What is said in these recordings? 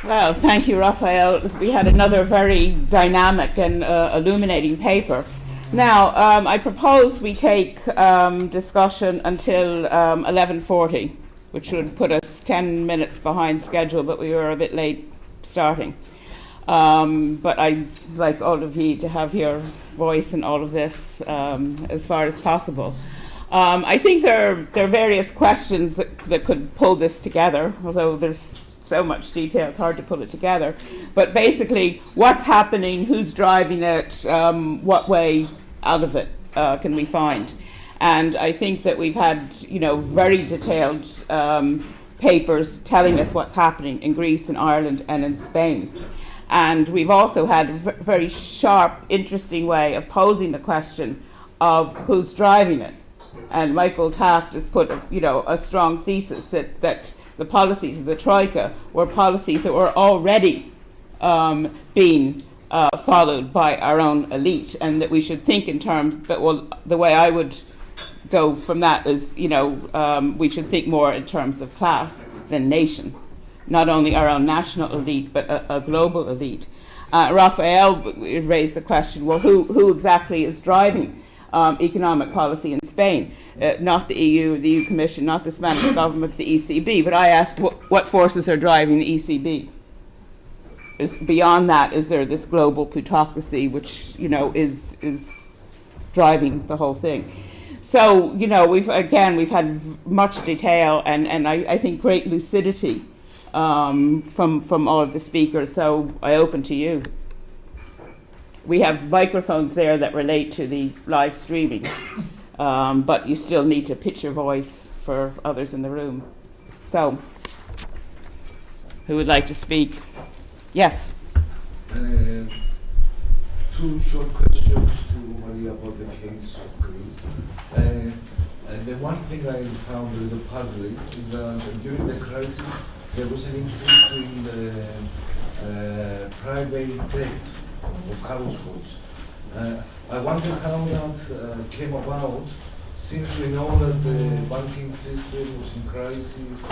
Well, thank you, Rafael. We had another very dynamic and illuminating paper. Now, I propose we take discussion until 11:40, which would put us 10 minutes behind schedule, but we were a bit late starting. But I'd like all of you to have your voice in all of this as far as possible. I think there are various questions that could pull this together, although there's so much detail, it's hard to pull it together. But basically, what's happening, who's driving it, what way out of it can we find? And I think that we've had, very detailed papers telling us what's happening in Greece and Ireland and in Spain. And we've also had a very sharp, interesting way of posing the question of who's driving it. And Michael Taft has put, a strong thesis that the policies of the Troika were policies that were already being followed by our own elite, and that we should think in terms, the way I would go from that is, we should think more in terms of class than nation. Not only our own national elite, but a global elite. Rafael raised the question, well, who exactly is driving economic policy in Spain? Not the EU, the EU Commission, not the Spanish government, the ECB. But I asked, what forces are driving the ECB? Beyond that, is there this global plutocracy which, is driving the whole thing? So, we've had much detail and I think great lucidity from all of the speakers. So I open to you. We have microphones there that relate to the live streaming, but you still need to pitch your voice for others in the room. So, who would like to speak? Yes. Two short questions to Maria about the case of Greece. And the one thing I found a little puzzling is that during the crisis there was an increase in the private debt of households. I wonder how that came about, since we know that the banking system was in crisis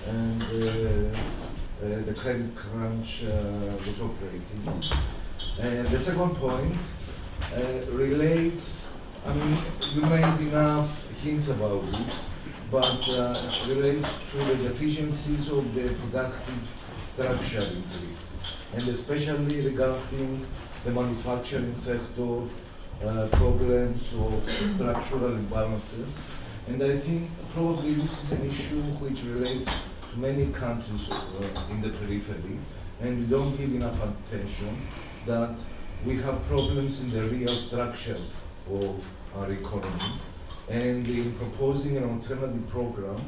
and the credit crunch was operating. The second point relates, you made enough hints about it, but relates to the deficiencies of the productive structure in Greece, and especially regarding the manufacturing sector, problems of structural imbalances. And I think probably this is an issue which relates to many countries in the periphery, and we don't give enough attention that we have problems in the real structures of our economies. And in proposing an alternative program,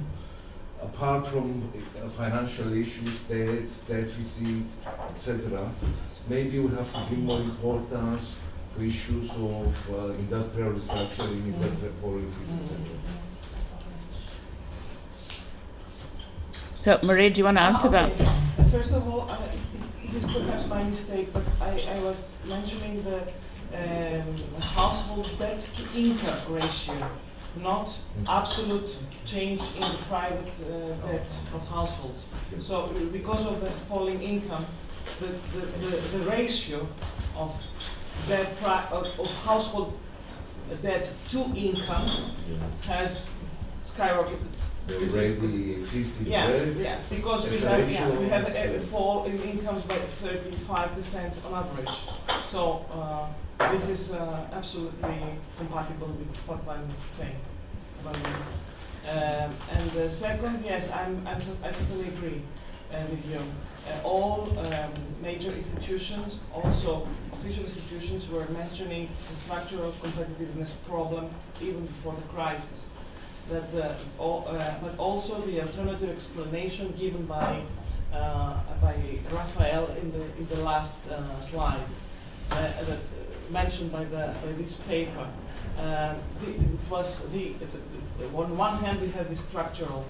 apart from financial issues, debt, deficit, etc., maybe we have to give more importance to issues of industrial restructuring, industrial policies, etc. So, Maria, do you want to answer that? First of all, it is perhaps my mistake, but I was mentioning the household debt to income ratio, not absolute change in the private debt of households. So because of the falling income, the ratio of debt of household debt to income has skyrocketed. The already existing debt? Yeah, because we have a fall in incomes by 35% on average. So this is absolutely compatible with what I'm saying. And the second, yes, I totally agree with you. All major institutions, also official institutions, were mentioning the structural competitiveness problem even before the crisis. But also the alternative explanation given by Rafael in the last slide, that mentioned by this paper. It was on one hand we have the structural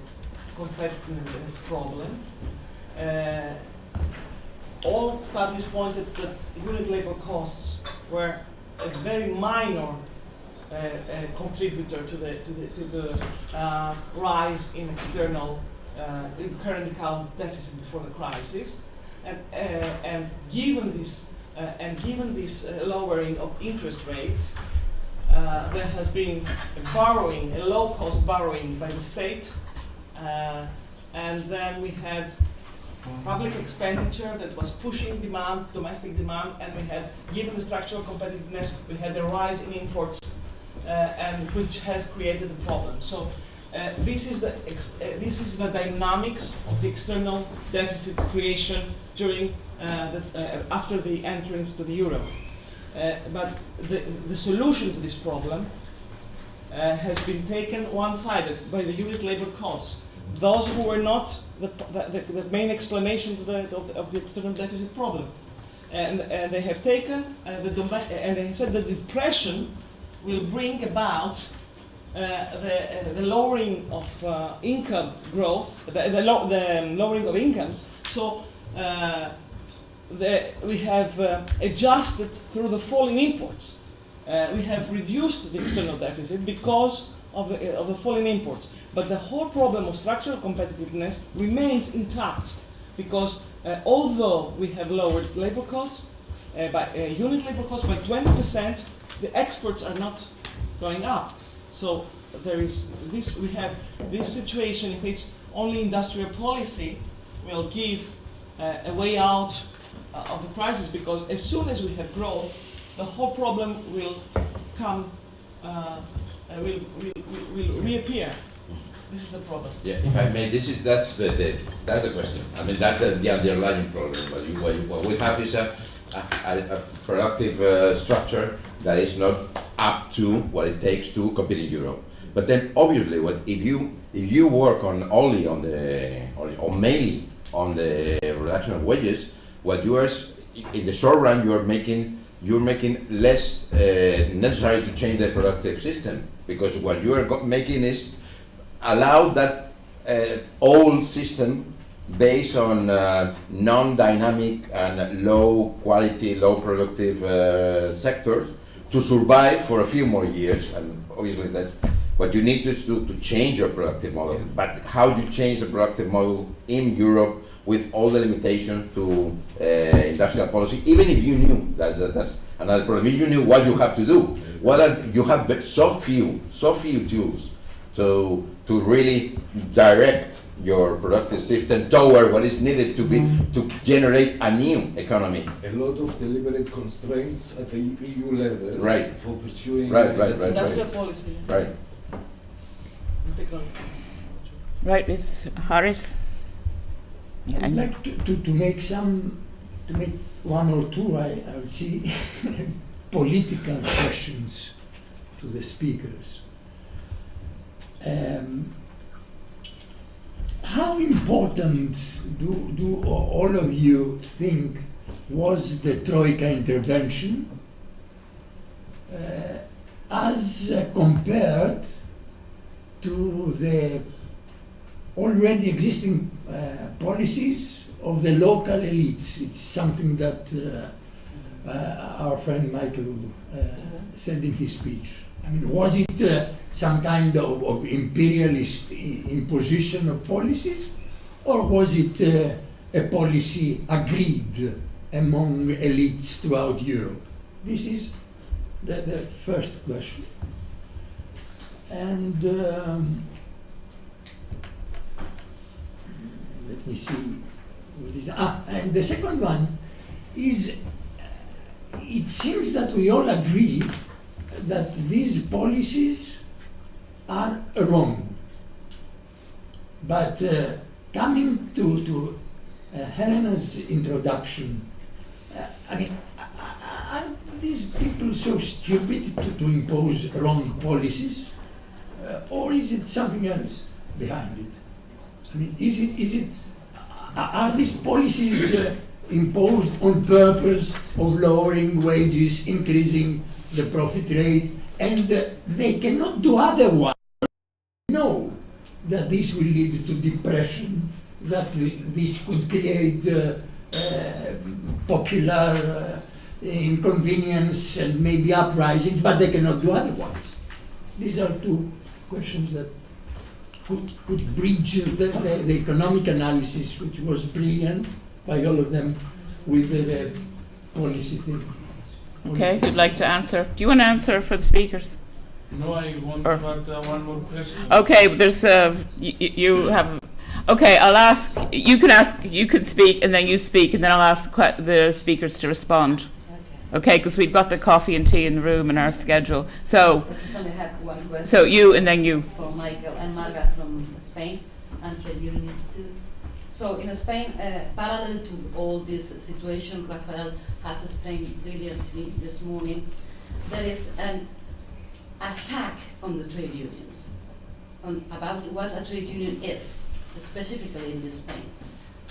competitiveness problem. All studies pointed that unit labor costs were a very minor contributor to the rise in external in current account deficit before the crisis. and given this lowering of interest rates, there has been borrowing, a low-cost borrowing by the state, and then we had public expenditure that was pushing demand, domestic demand, and we had, given the structural competitiveness, we had a rise in imports, and which has created a problem. So this is the dynamics of the external deficit creation during after the entrance to the euro. But the solution to this problem has been taken one-sided by the unit labor costs. Those who were not the main explanation to of the external deficit problem, and they have taken and they said that depression will bring about the lowering of income growth, the lowering of incomes. So we have adjusted through the fall in imports. We have reduced the external deficit because of the fall in imports. But the whole problem of structural competitiveness remains intact because although we have lowered labor costs, unit labor costs by 20%, the exports are not going up. So there is this. We have this situation in which only industrial policy will give a way out of the crisis, because as soon as we have growth, the whole problem will come, will reappear. This is the problem. Yeah, if I may, that's the question. I mean, that's the underlying problem. What we have is a productive structure that is not up to what it takes to compete in Europe. But then, obviously, if you work on mainly on the reduction of wages, what you are in the short run you're making less necessary to change the productive system, because what you are making is allow that old system based on non-dynamic and low quality, low productive sectors to survive for a few more years. And obviously that what you need to do to change your productive model. But how do you change the productive model in Europe with all the limitations to industrial policy, even if you knew, that's another problem, if you knew what you have to do, you have so few tools to really direct your productive system toward what is needed to generate a new economy. A lot of deliberate constraints at the EU level, right, for pursuing industrial policy. Right. Right, Ms. Harris. I'd like to make one or two, I would see, political questions to the speakers. How important do all of you think was the Troika intervention as compared to the already existing policies of the local elites? It's something that our friend Michael said in his speech. I mean, was it some kind of imperialist imposition of policies, or was it a policy agreed among elites throughout Europe? This is the first question. And let me see. And the second one is, it seems that we all agree that these policies are wrong. But coming to Helena's introduction, I mean, are these people so stupid to impose wrong policies, or is it something else behind it? I mean, are these policies imposed on purpose of lowering wages, increasing the profit rate, and they cannot do otherwise? Know that this will lead to depression, that this could create popular inconvenience and maybe uprisings, but they cannot do otherwise. These are two questions that could bridge the economic analysis, which was brilliant, by all of them with the policy thing. Okay, who'd like to answer? Do you want to answer for the speakers? No, I want Or- to add one more question. Okay, but there's you have. Okay, I'll ask. You can ask. You can speak, and then you speak, and then I'll ask the speakers to respond. Okay, because we've got the coffee and tea in the room in our schedule. So, I just only have one question. so you and then you. For Michael and Marga from Spain and trade unions too. So in Spain, parallel to all this situation, Rafael has explained brilliantly this morning, there is an attack on the trade unions, about what a trade union is, specifically in Spain.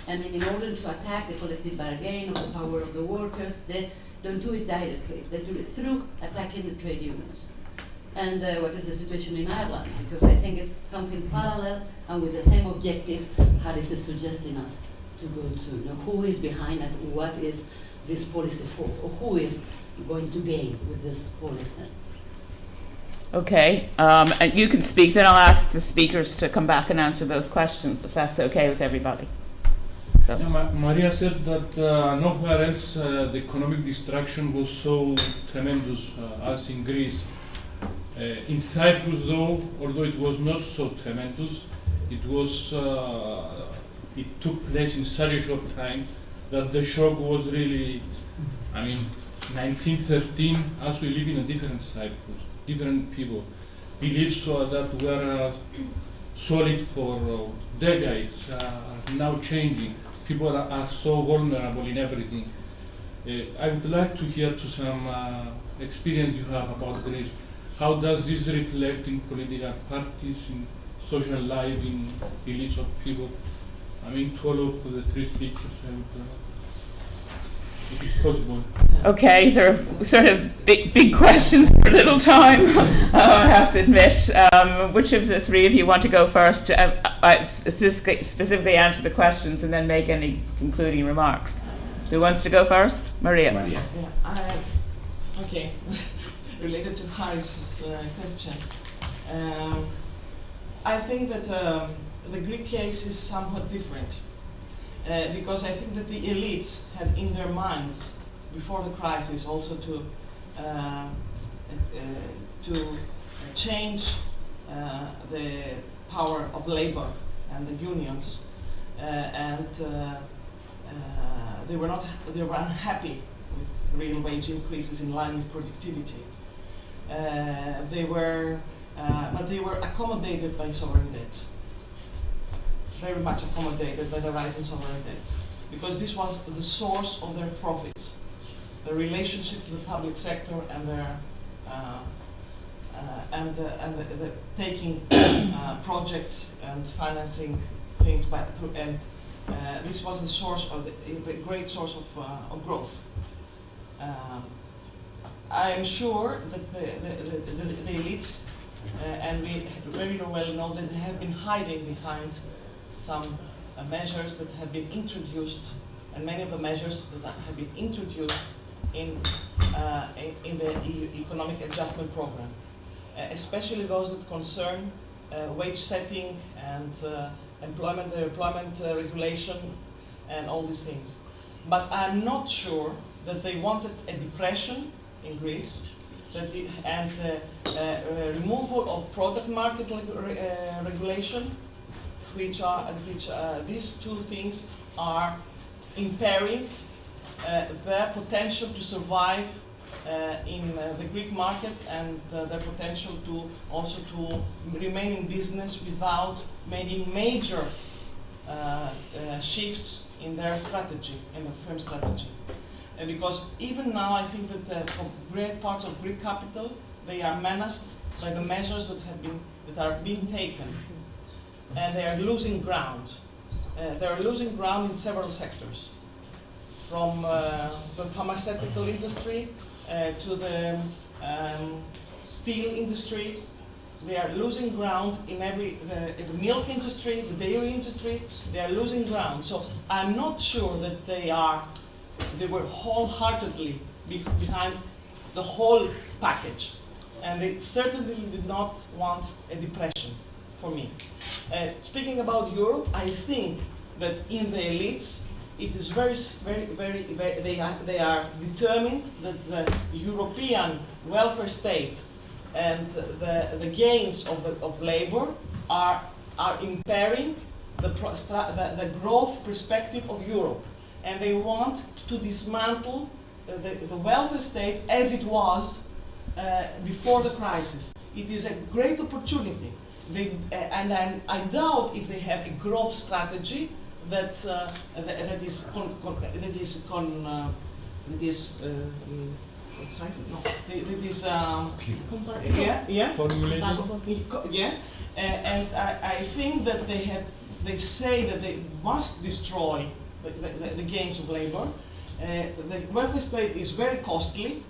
I mean, in order to attack the collective bargain or the power of the workers, they don't do it directly, they do it through attacking the trade unions. And what is the situation in Ireland? Because I think it's something parallel and with the same objective. Harris is suggesting us to go to, who is behind it, what is this policy for, or who is going to gain with this policy. Okay, and you can speak. Then I'll ask the speakers to come back and answer those questions, if that's okay with everybody. So. Yeah, Maria said that nowhere else the economic destruction was so tremendous as in Greece. In Cyprus, though, although it was not so tremendous, it took place in such a short time that the shock was really, I mean, 1913, as we live in a different Cyprus, different people. Beliefs that were solid for decades are now changing. People are so vulnerable in everything. I would like to hear to some experience you have about Greece. How does this reflect in political parties, in social life, in elites of people? I mean, to all of the three speakers, I would, if it's possible. Okay, they're sort of big questions for little time, I have to admit. Which of the three of you want to go first to specifically answer the questions and then make any concluding remarks? Who wants to go first? Maria. Maria. Yeah, okay. Related to Harris's question, I think that the Greek case is somewhat different because I think that the elites had in their minds before the crisis also to change the power of labor and the unions, and they were unhappy with real wage increases in line with productivity. But they were accommodated by sovereign debt, very much accommodated by the rise in sovereign debt, because this was the source of their profits, the relationship to the public sector and their the taking projects and financing things this was the source of a great source of growth. I am sure that the elites, and we very well know that they have been hiding behind some measures that have been introduced, and many of the measures that have been introduced in the economic adjustment program, especially those that concern wage setting and employment regulation and all these things. But I'm not sure that they wanted a depression in Greece, and removal of product market regulation, which these two things are impairing their potential to survive in the Greek market, and their potential to also to remain in business without making major shifts in their strategy, in the firm strategy. Because even now, I think that for great parts of Greek capital, they are menaced by the measures that are being taken, and they are losing ground. They are losing ground in several sectors, from the pharmaceutical industry to the steel industry. They are losing ground in the milk industry, the dairy industry. They are losing ground. So I'm not sure that they were wholeheartedly behind the whole package, and they certainly did not want a depression, for me. Speaking about Europe, I think that in the elites it is very they are determined that the European welfare state and the gains of labor are impairing the growth perspective of Europe, and they want to dismantle the welfare state as it was before the crisis. It is a great opportunity. I doubt if they have a growth strategy that is what size? No, it is and I think that they say that they must destroy the gains of labor. The welfare state is very costly,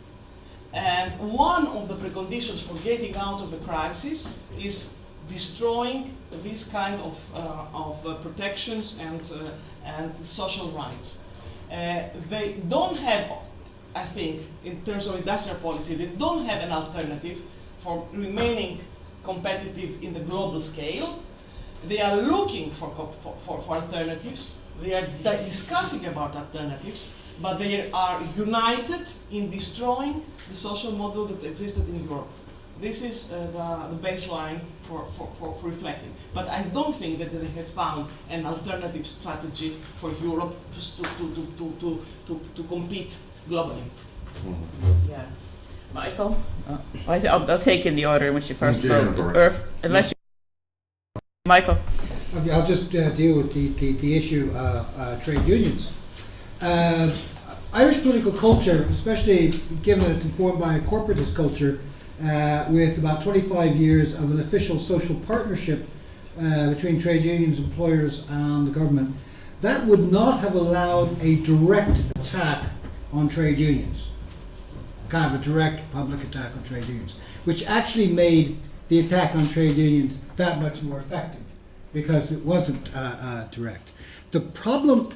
and one of the preconditions for getting out of the crisis is destroying these kind of protections and social rights. They don't have, I think, in terms of industrial policy, they don't have an alternative for remaining competitive in the global scale. They are looking for alternatives. They are discussing about alternatives, but they are united in destroying the social model that existed in Europe. This is the baseline for reflecting. But I don't think that they have found an alternative strategy for Europe to compete globally. Mm-hmm. Yeah. Michael? I'll take in the order in which you first spoke. Or unless you... Michael? I'll just deal with the issue of trade unions. Irish political culture, especially given that it's informed by a corporatist culture, with about 25 years of an official social partnership between trade unions, employers and the government, that would not have allowed a direct attack on trade unions, kind of a direct public attack on trade unions, which actually made the attack on trade unions that much more effective because it wasn't direct. The problem,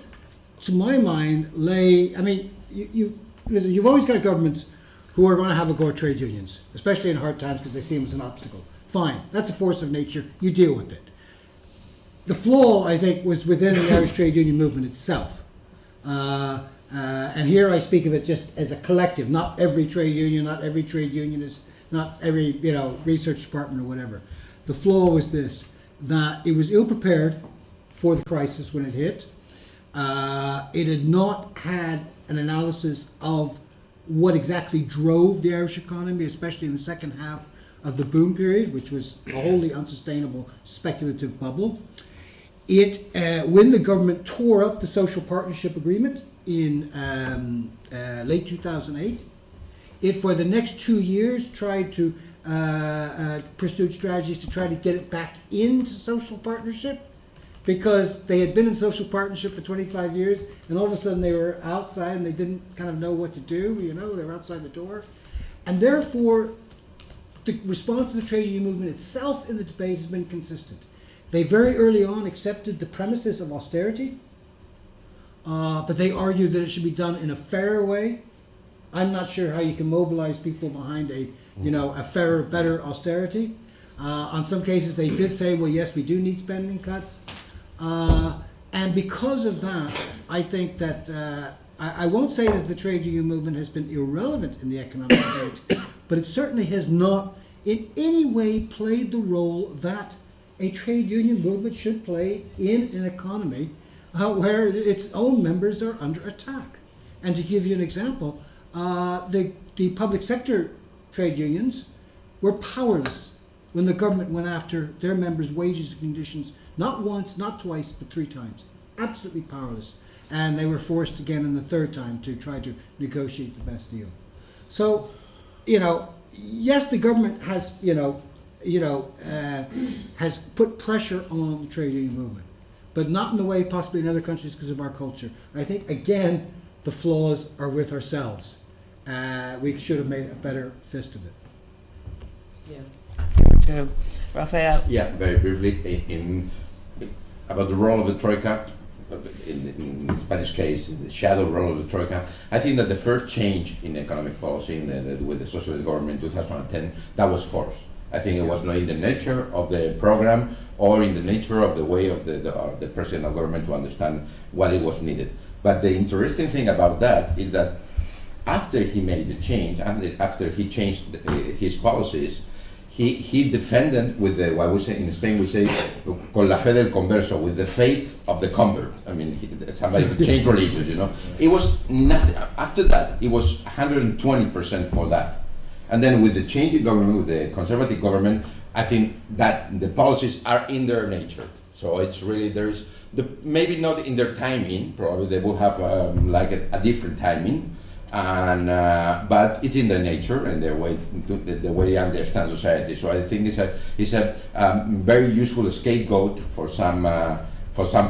to my mind, lay, I mean, you've always got governments who are going to have a go at trade unions, especially in hard times because they see them as an obstacle. Fine, that's a force of nature, you deal with it. The flaw, I think, was within the Irish trade union movement itself. And here I speak of it just as a collective, not every trade union, not every trade unionist, not every research department or whatever. The flaw was this, that it was ill-prepared for the crisis when it hit. It had not had an analysis of what exactly drove the Irish economy, especially in the second half of the boom period, which was a wholly unsustainable speculative bubble. When the government tore up the social partnership agreement in late 2008, it for the next 2 years tried to pursue strategies to try to get it back into social partnership, because they had been in social partnership for 25 years and all of a sudden they were outside and they didn't kind of know what to do, they were outside the door. And therefore, the response to the trade union movement itself in the debate has been consistent. They very early on accepted the premises of austerity, but they argued that it should be done in a fairer way. I'm not sure how you can mobilize people behind a fairer, better austerity. On some cases they did say, well, yes, we do need spending cuts. And because of that, I think that I won't say that the trade union movement has been irrelevant in the economic debate, but it certainly has not in any way played the role that a trade union movement should play in an economy where its own members are under attack. And to give you an example, the public sector trade unions were powerless when the government went after their members' wages and conditions, not once, not twice, but 3 times. Absolutely powerless. And they were forced again in the 3rd time to try to negotiate the best deal. So, yes, the government has, has put pressure on the trade union movement, but not in the way possibly in other countries because of our culture. I think, again, the flaws are with ourselves. We should have made a better fist of it. Yeah. Rafael? Yeah, very briefly, about the role of the Troika, in the Spanish case, the shadow role of the Troika. I think that the first change in economic policy with the socialist government in 2010, that was forced. I think it was not in the nature of the program or in the nature of the way of the president of government to understand what it was needed. But the interesting thing about that is that after he made the change, and after he changed his policies, he defended with the, what we say in Spain, we say, con la fe del converso, with the faith of the convert. I mean, somebody who changed religions, you know. It was nothing, after that, it was 120% for that. And then with the change in government, with the conservative government, I think that the policies are in their nature. So it's really, there's, maybe not in their timing, probably they will have like a different timing, and but it's in their nature and their way, the way they understand society. So I think it's a very useful scapegoat for some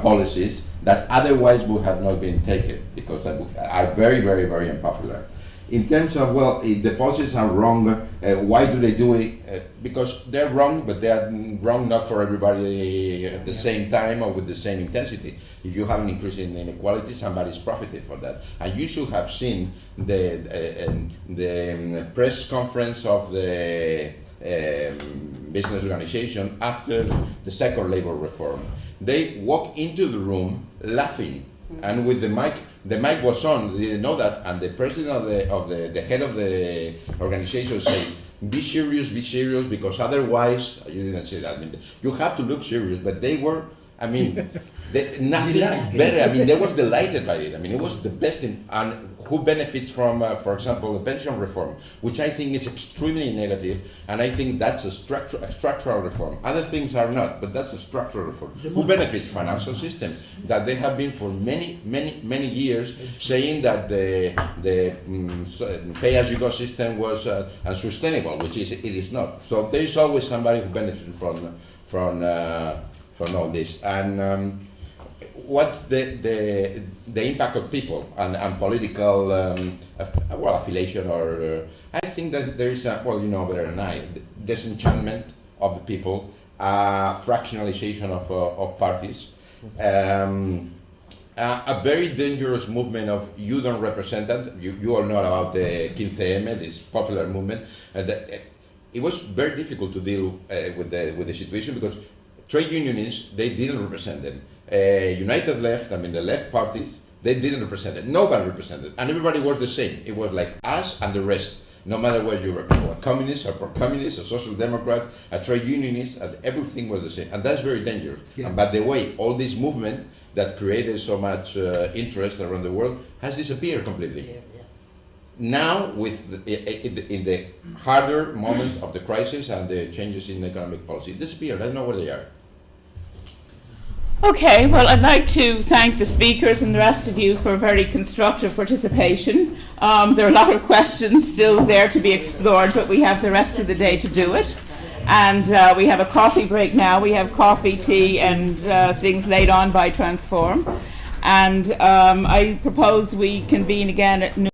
policies that otherwise would have not been taken, because they are very, very, very unpopular. In terms of, well, if the policies are wrong, why do they do it? Because they're wrong, but they are wrong not for everybody at the same time or with the same intensity. If you have an increase in inequality, somebody's profited for that. And you should have seen the press conference of the business organization after the second labor reform. They walk into the room laughing, and with the mic was on, they didn't know that, and the president of the head of the organization said, be serious, because otherwise, you didn't say that, I mean, you have to look serious, but they were, I mean, nothing better, I mean, they were delighted by it, I mean, it was the best thing. And who benefits from, for example, the pension reform, which I think is extremely negative, and I think that's a structural reform. Other things are not, but that's a structural reform. Who benefits? Financial system, that they have been for many years saying that the pay-as-you-go system was unsustainable, which it is not. So there is always somebody who benefits from all this. And what's the impact of people and political well, affiliation, or I think that there is a, well, you know better than I, disenchantment of the people, fractionalization of parties, a very dangerous movement of you don't represent that. You all know about the 15M, this popular movement. It was very difficult to deal with the situation, because trade unionists, they didn't represent them. United Left, I mean the left parties, they didn't represent it. Nobody represented, and everybody was the same. It was like us and the rest, no matter where you were, a communist, a pro-communist, a social democrat, a trade unionist, and everything was the same. And that's very dangerous. Yeah. And by the way, all this movement that created so much interest around the world has disappeared completely. Yeah. Now, in the harder moment of the crisis and the changes in economic policy, disappeared. I don't know where they are. Okay, well, I'd like to thank the speakers and the rest of you for very constructive participation. There are a lot of questions still there to be explored, but we have the rest of the day to do it. And we have a coffee break now. We have coffee, tea, and things laid on by Transform. And I propose we convene again at noon.